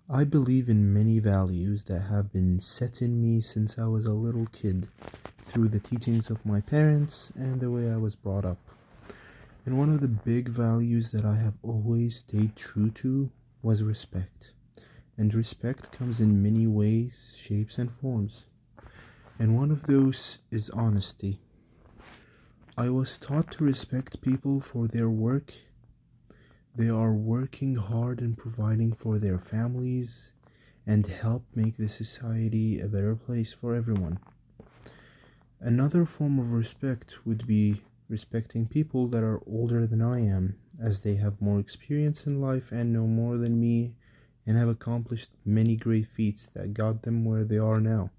I believe in many values that have been set in me since I was a little kid through the teachings of my parents and the way I was brought up. And one of the big values that I have always stayed true to was respect. And respect comes in many ways, shapes, and forms. And one of those is honesty. I was taught to respect people for their work. They are working hard and providing for their families and help make the society a better place for everyone. Another form of respect would be respecting people that are older than I am, as they have more experience in life and know more than me and have accomplished many great feats that got them where they are now.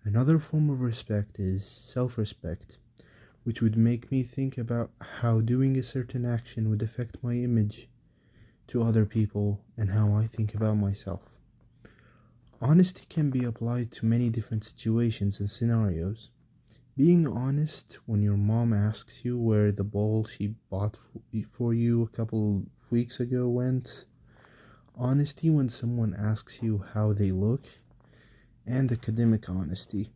Another form of respect is self respect, which would make me think about how doing a certain action would affect my image to other people and how I think about myself. Honesty can be applied to many different situations and scenarios. Being honest when your mom asks you where the ball she bought for you a couple of weeks ago went. Honesty when someone asks you how they look. And academic honesty,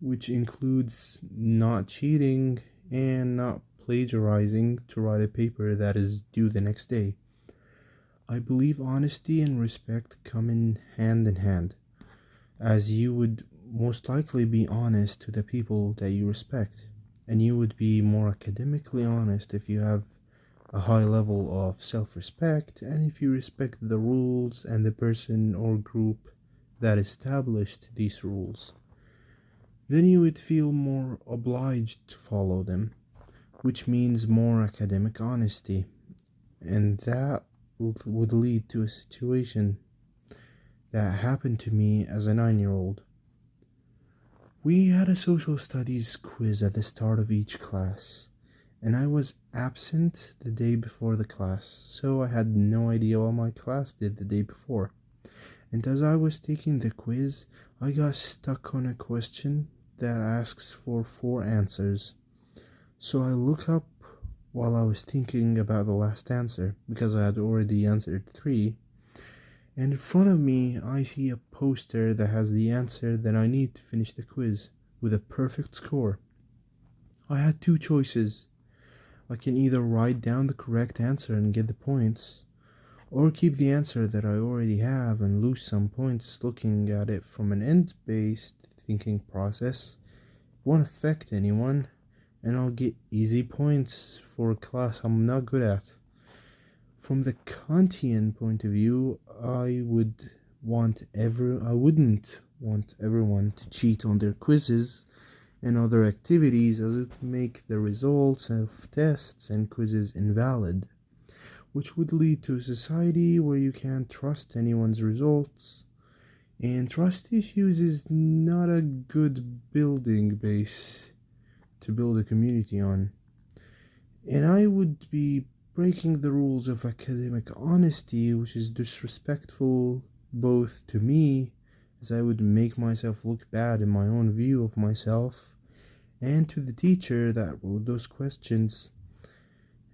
which includes not cheating and not plagiarizing to write a paper that is due the next day. I believe honesty and respect come in hand, as you would most likely be honest to the people that you respect, and you would be more academically honest if you have a high level of self respect and if you respect the rules and the person or group that established these rules. Then you would feel more obliged to follow them, which means more academic honesty, and that would lead to a situation that happened to me as a 9-year old. We had a social studies quiz at the start of each class, and I was absent the day before the class, so I had no idea what my class did the day before. And as I was taking the quiz, I got stuck on a question that asks for 4 answers. So I look up while I was thinking about the last answer, because I had already answered 3. And in front of me, I see a poster that has the answer that I need to finish the quiz with a perfect score. I had 2 choices. I can either write down the correct answer and get the points, or keep the answer that I already have and lose some points looking at it from an end-based thinking process. It won't affect anyone, and I'll get easy points for a class I'm not good at. From the Kantian point of view, I wouldn't want everyone to cheat on their quizzes and other activities, as it would make the results of tests and quizzes invalid, which would lead to a society where you can't trust anyone's results. And trust issues is not a good building base to build a community on. And I would be breaking the rules of academic honesty, which is disrespectful both to me, as I would make myself look bad in my own view of myself, and to the teacher that wrote those questions.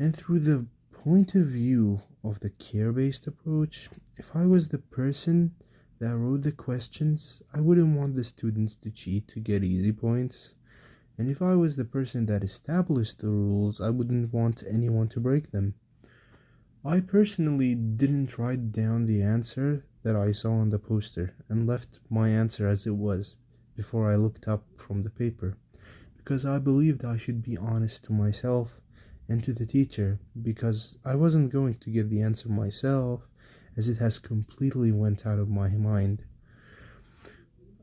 And through the point of view of the care-based approach, if I was the person that wrote the questions, I wouldn't want the students to cheat to get easy points. And if I was the person that established the rules, I wouldn't want anyone to break them. I personally didn't write down the answer that I saw on the poster and left my answer as it was before I looked up from the paper, because I believed I should be honest to myself and to the teacher, because I wasn't going to get the answer myself, as it has completely went out of my mind.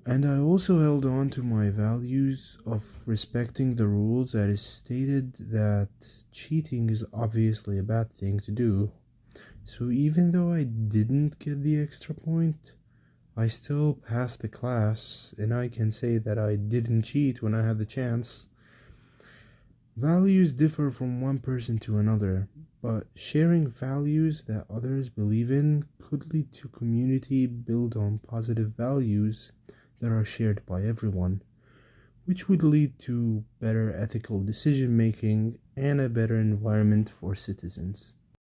And I also held on to my values of respecting the rules, that is stated that cheating is obviously a bad thing to do. So even though I didn't get the extra point, I still passed the class, and I can say that I didn't cheat when I had the chance. Values differ from one person to another, but sharing values that others believe in could lead to community built on positive values that are shared by everyone, which would lead to better ethical decision making and a better environment for citizens.